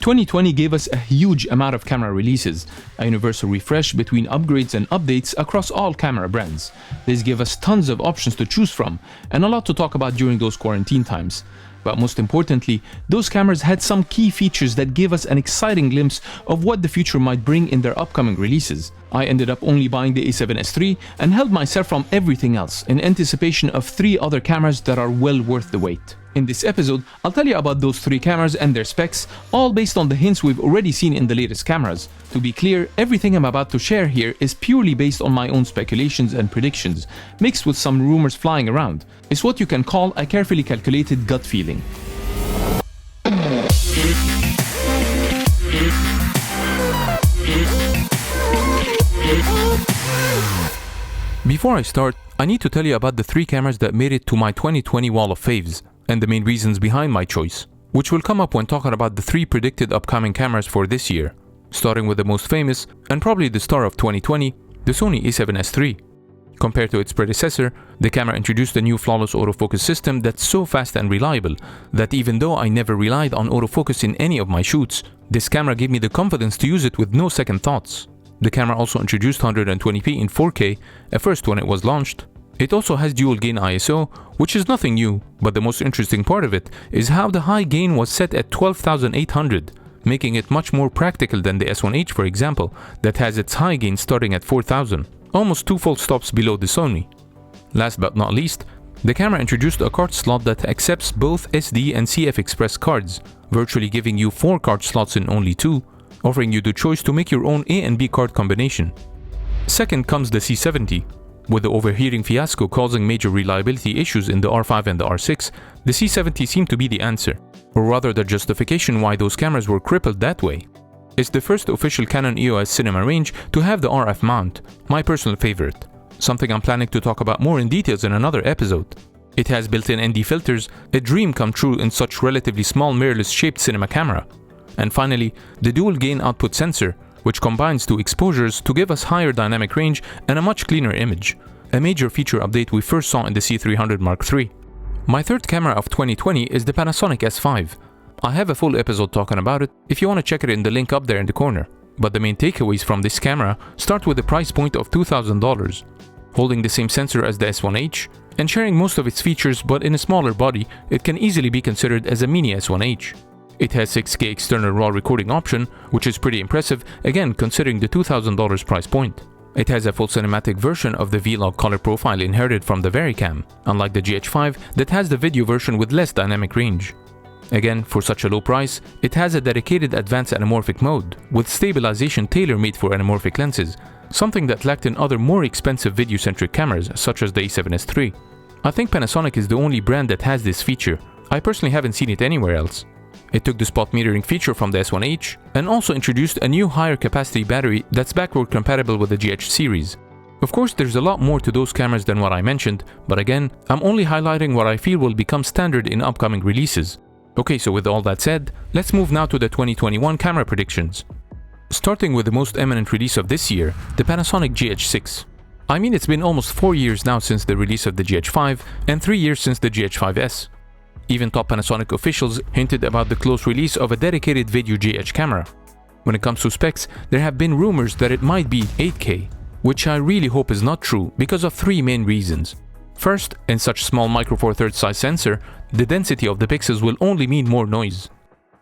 2020 gave us a huge amount of camera releases, a universal refresh between upgrades and updates across all camera brands. This gave us tons of options to choose from, and a lot to talk about during those quarantine times. But most importantly, those cameras had some key features that gave us an exciting glimpse of what the future might bring in their upcoming releases. I ended up only buying the A7S III and held myself from everything else in anticipation of 3 other cameras that are well worth the wait. In this episode, I'll tell you about those 3 cameras and their specs, all based on the hints we've already seen in the latest cameras. To be clear, everything I'm about to share here is purely based on my own speculations and predictions, mixed with some rumors flying around. It's what you can call a carefully calculated gut feeling. Before I start, I need to tell you about the 3 cameras that made it to my 2020 Wall of Faves, and the main reasons behind my choice, which will come up when talking about the 3 predicted upcoming cameras for this year, starting with the most famous, and probably the star of 2020, the Sony A7S III. Compared to its predecessor, the camera introduced a new flawless autofocus system that's so fast and reliable that even though I never relied on autofocus in any of my shoots, this camera gave me the confidence to use it with no second thoughts. The camera also introduced 120p in 4K, a first when it was launched. It also has dual gain ISO, which is nothing new, but the most interesting part of it is how the high gain was set at 12,800, making it much more practical than the S1H, for example, that has its high gain starting at 4,000, almost 2 full stops below the Sony. Last but not least, the camera introduced a card slot that accepts both SD and CF Express cards, virtually giving you 4 card slots in only 2, offering you the choice to make your own A and B card combination. Second comes the C70. With the overheating fiasco causing major reliability issues in the R5 and the R6, the C70 seemed to be the answer, or rather the justification why those cameras were crippled that way. It's the first official Canon EOS cinema range to have the RF mount, my personal favorite, something I'm planning to talk about more in details in another episode. It has built-in ND filters, a dream come true in such relatively small mirrorless shaped cinema camera. And finally, the dual gain output sensor, which combines 2 exposures to give us higher dynamic range and a much cleaner image, a major feature update we first saw in the C300 Mark III. My third camera of 2020 is the Panasonic S5. I have a full episode talking about it if you want to check it in the link up there in the corner, but the main takeaways from this camera start with the price point of $2,000. Holding the same sensor as the S1H, and sharing most of its features but in a smaller body, it can easily be considered as a mini S1H. It has 6K external RAW recording option, which is pretty impressive, again considering the $2,000 price point. It has a full cinematic version of the V-Log color profile inherited from the VariCam, unlike the GH5 that has the video version with less dynamic range. Again, for such a low price, it has a dedicated advanced anamorphic mode, with stabilization tailor-made for anamorphic lenses, something that lacked in other more expensive video-centric cameras such as the A7S III. I think Panasonic is the only brand that has this feature. I personally haven't seen it anywhere else. It took the spot metering feature from the S1H and also introduced a new higher capacity battery that's backward compatible with the GH series. Of course, there's a lot more to those cameras than what I mentioned, but again, I'm only highlighting what I feel will become standard in upcoming releases. Okay, so with all that said, let's move now to the 2021 camera predictions. Starting with the most eminent release of this year, the Panasonic GH6. I mean, it's been almost 4 years now since the release of the GH5 and 3 years since the GH5S. Even top Panasonic officials hinted about the close release of a dedicated video GH camera. When it comes to specs, there have been rumors that it might be 8K, which I really hope is not true because of 3 main reasons. First, in such small micro four thirds size sensor, the density of the pixels will only mean more noise.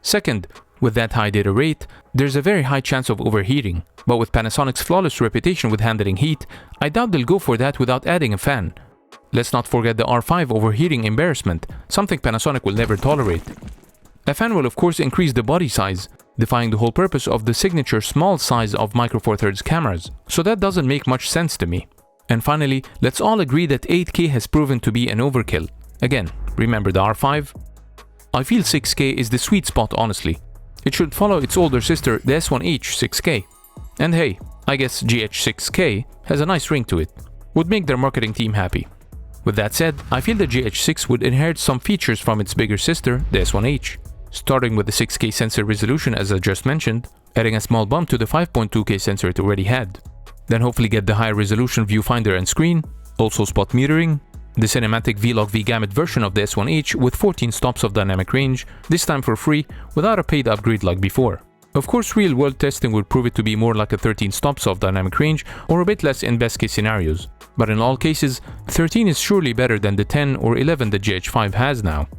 Second, with that high data rate, there's a very high chance of overheating, but with Panasonic's flawless reputation with handling heat, I doubt they'll go for that without adding a fan. Let's not forget the R5 overheating embarrassment, something Panasonic will never tolerate. A fan will of course increase the body size, defying the whole purpose of the signature small size of micro four thirds cameras, so that doesn't make much sense to me. And finally, let's all agree that 8K has proven to be an overkill. Again, remember the R5? I feel 6K is the sweet spot honestly. It should follow its older sister, the S1H 6K. And hey, I guess GH6K has a nice ring to it. Would make their marketing team happy. With that said, I feel the GH6 would inherit some features from its bigger sister, the S1H. Starting with the 6K sensor resolution as I just mentioned, adding a small bump to the 5.2K sensor it already had. Then hopefully get the higher resolution viewfinder and screen, also spot metering, the cinematic Vlog V Gamut version of the S1H with 14 stops of dynamic range, this time for free, without a paid upgrade like before. Of course, real-world testing would prove it to be more like a 13 stops of dynamic range or a bit less in best-case scenarios. But in all cases, 13 is surely better than the 10 or 11 that GH5 has now.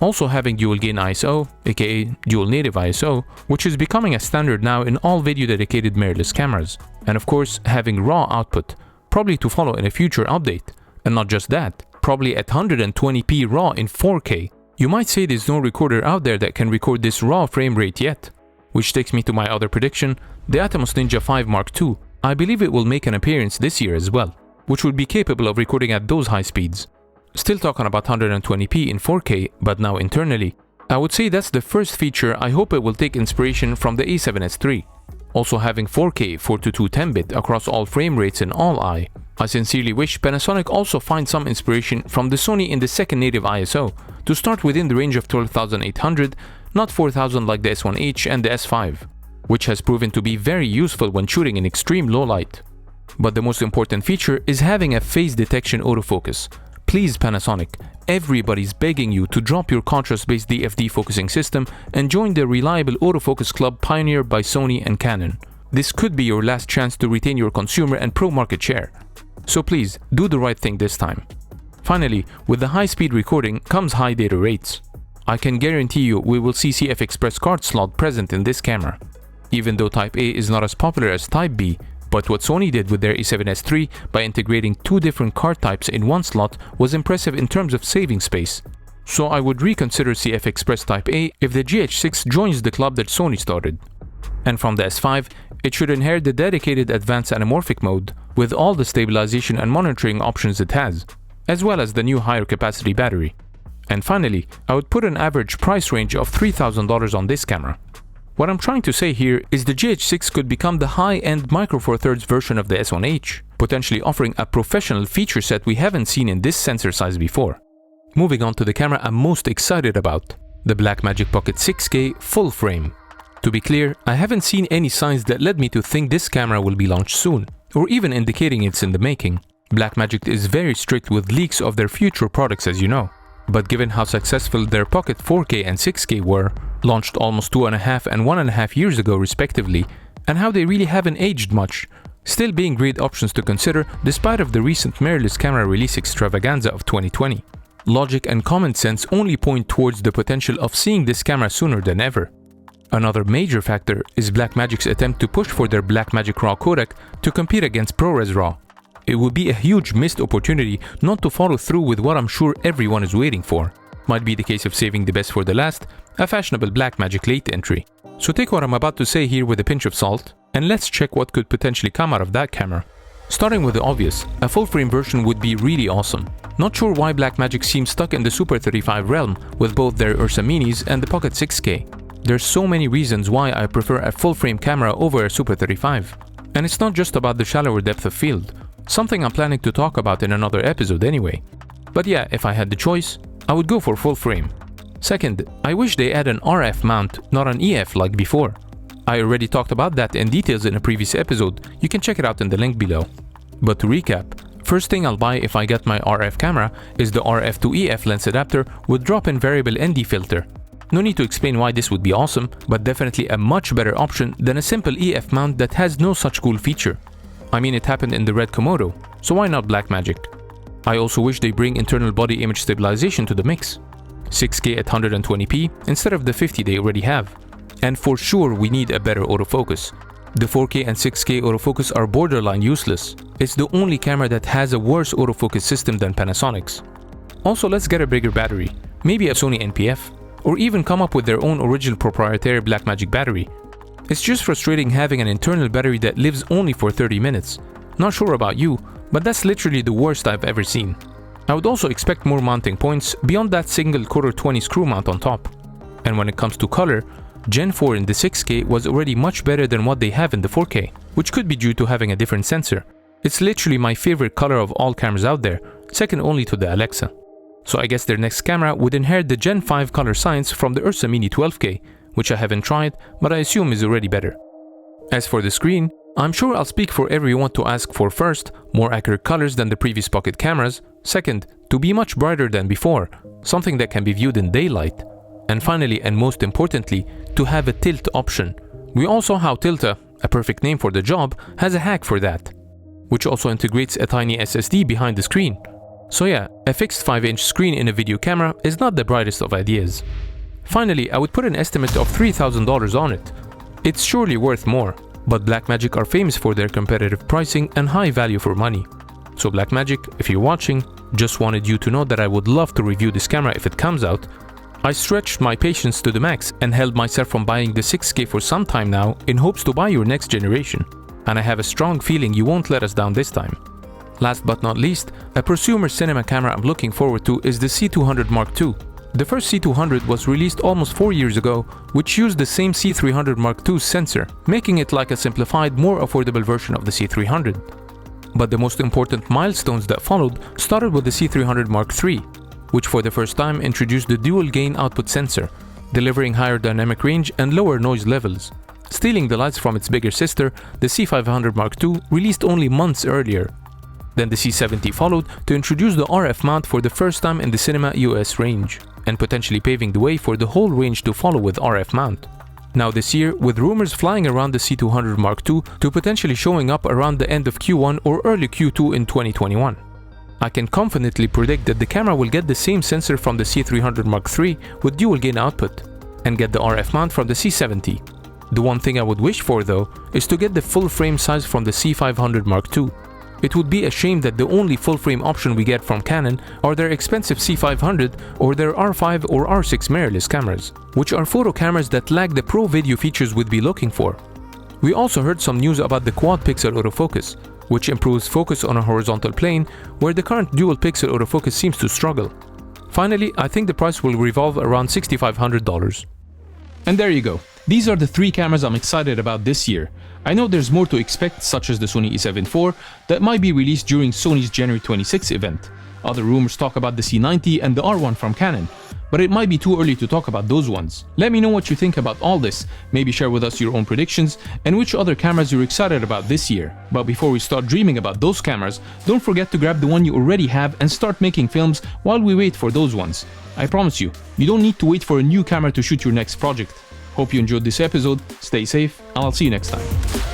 Also having dual gain ISO, aka dual native ISO, which is becoming a standard now in all video dedicated mirrorless cameras. And of course, having RAW output, probably to follow in a future update. And not just that, probably at 120p RAW in 4K. You might say there's no recorder out there that can record this RAW frame rate yet. Which takes me to my other prediction, the Atomos Ninja 5 Mark II. I believe it will make an appearance this year as well, which would be capable of recording at those high speeds. Still talking about 120p in 4K, but now internally. I would say that's the first feature I hope it will take inspiration from the A7S III. Also having 4K 4:2 10-bit across all frame rates in all I sincerely wish Panasonic also finds some inspiration from the Sony in the second native ISO to start within the range of 12,800, not 4,000 like the S1H and the S5, which has proven to be very useful when shooting in extreme low light. But the most important feature is having a phase detection autofocus. Please Panasonic, everybody's begging you to drop your contrast-based DFD focusing system and join the reliable autofocus club pioneered by Sony and Canon. This could be your last chance to retain your consumer and pro market share. So please, do the right thing this time. Finally, with the high-speed recording comes high data rates. I can guarantee you we will see CF Express card slot present in this camera. Even though Type A is not as popular as Type B, but what Sony did with their A7S III by integrating two different card types in one slot was impressive in terms of saving space. So I would reconsider CF Express Type A if the GH6 joins the club that Sony started. And from the S5, it should inherit the dedicated advanced anamorphic mode with all the stabilization and monitoring options it has, as well as the new higher capacity battery. And finally, I would put an average price range of $3,000 on this camera. What I'm trying to say here is the GH6 could become the high-end Micro Four Thirds version of the S1H, potentially offering a professional feature set we haven't seen in this sensor size before. Moving on to the camera I'm most excited about, the Blackmagic Pocket 6K full frame. To be clear, I haven't seen any signs that led me to think this camera will be launched soon, or even indicating it's in the making. Blackmagic is very strict with leaks of their future products, as you know. But given how successful their Pocket 4K and 6K were, launched almost 2.5 and 1.5 years ago respectively, and how they really haven't aged much, still being great options to consider despite of the recent mirrorless camera release extravaganza of 2020. Logic and common sense only point towards the potential of seeing this camera sooner than ever. Another major factor is Blackmagic's attempt to push for their Blackmagic RAW codec to compete against ProRes RAW. It would be a huge missed opportunity not to follow through with what I'm sure everyone is waiting for. Might be the case of saving the best for the last, a fashionable Blackmagic late entry. So take what I'm about to say here with a pinch of salt, and let's check what could potentially come out of that camera. Starting with the obvious, a full-frame version would be really awesome. Not sure why Blackmagic seems stuck in the Super 35 realm with both their Ursa Minis and the Pocket 6K. There's so many reasons why I prefer a full-frame camera over a Super 35. And it's not just about the shallower depth of field, something I'm planning to talk about in another episode anyway. But yeah, if I had the choice, I would go for full frame. Second, I wish they add an RF mount, not an EF like before. I already talked about that in details in a previous episode, you can check it out in the link below. But to recap, first thing I'll buy if I get my RF camera is the RF to EF lens adapter with drop-in variable ND filter. No need to explain why this would be awesome, but definitely a much better option than a simple EF mount that has no such cool feature. I mean, it happened in the red Komodo, so why not Blackmagic? I also wish they bring internal body image stabilization to the mix. 6K at 120p instead of the 50 they already have. And for sure we need a better autofocus. The 4K and 6K autofocus are borderline useless. It's the only camera that has a worse autofocus system than Panasonic's. Also, let's get a bigger battery, maybe a Sony NPF, or even come up with their own original proprietary Blackmagic battery. It's just frustrating having an internal battery that lives only for 30 minutes. Not sure about you, but that's literally the worst I've ever seen. I would also expect more mounting points beyond that single quarter 20 screw mount on top. And when it comes to color, Gen 4 in the 6K was already much better than what they have in the 4K, which could be due to having a different sensor. It's literally my favorite color of all cameras out there, second only to the Alexa. So I guess their next camera would inherit the Gen 5 color science from the Ursa Mini 12K, which I haven't tried, but I assume is already better. As for the screen, I'm sure I'll speak for everyone to ask for first, more accurate colors than the previous pocket cameras, second, to be much brighter than before, something that can be viewed in daylight, and finally and most importantly, to have a tilt option. We all saw how Tilta, a perfect name for the job, has a hack for that, which also integrates a tiny SSD behind the screen. So yeah, a fixed 5-inch screen in a video camera is not the brightest of ideas. Finally, I would put an estimate of $3,000 on it. It's surely worth more, but Blackmagic are famous for their competitive pricing and high value for money. So Blackmagic, if you're watching, just wanted you to know that I would love to review this camera if it comes out. I stretched my patience to the max and held myself from buying the 6K for some time now in hopes to buy your next generation. And I have a strong feeling you won't let us down this time. Last but not least, a prosumer cinema camera I'm looking forward to is the C200 Mark II. The first C200 was released almost 4 years ago, which used the same C300 Mark II sensor, making it like a simplified, more affordable version of the C300. But the most important milestones that followed started with the C300 Mark III, which for the first time introduced the dual gain output sensor, delivering higher dynamic range and lower noise levels. Stealing the lights from its bigger sister, the C500 Mark II, released only months earlier. Then the C70 followed to introduce the RF mount for the first time in the cinema US range, and potentially paving the way for the whole range to follow with RF mount. Now this year, with rumors flying around the C200 Mark II to potentially showing up around the end of Q1 or early Q2 in 2021. I can confidently predict that the camera will get the same sensor from the C300 Mark III with dual gain output, and get the RF mount from the C70. The one thing I would wish for though, is to get the full frame size from the C500 Mark II. It would be a shame that the only full frame option we get from Canon are their expensive C500 or their R5 or R6 mirrorless cameras, which are photo cameras that lack the pro video features we'd be looking for. We also heard some news about the quad pixel autofocus, which improves focus on a horizontal plane where the current dual pixel autofocus seems to struggle. Finally, I think the price will revolve around $6,500. And there you go. These are the 3 cameras I'm excited about this year. I know there's more to expect, such as the Sony a7 IV that might be released during Sony's January 26 event. Other rumors talk about the C90 and the R1 from Canon, but it might be too early to talk about those ones. Let me know what you think about all this, maybe share with us your own predictions and which other cameras you're excited about this year. But before we start dreaming about those cameras, don't forget to grab the one you already have and start making films while we wait for those ones. I promise you, you don't need to wait for a new camera to shoot your next project. Hope you enjoyed this episode, stay safe, and I'll see you next time.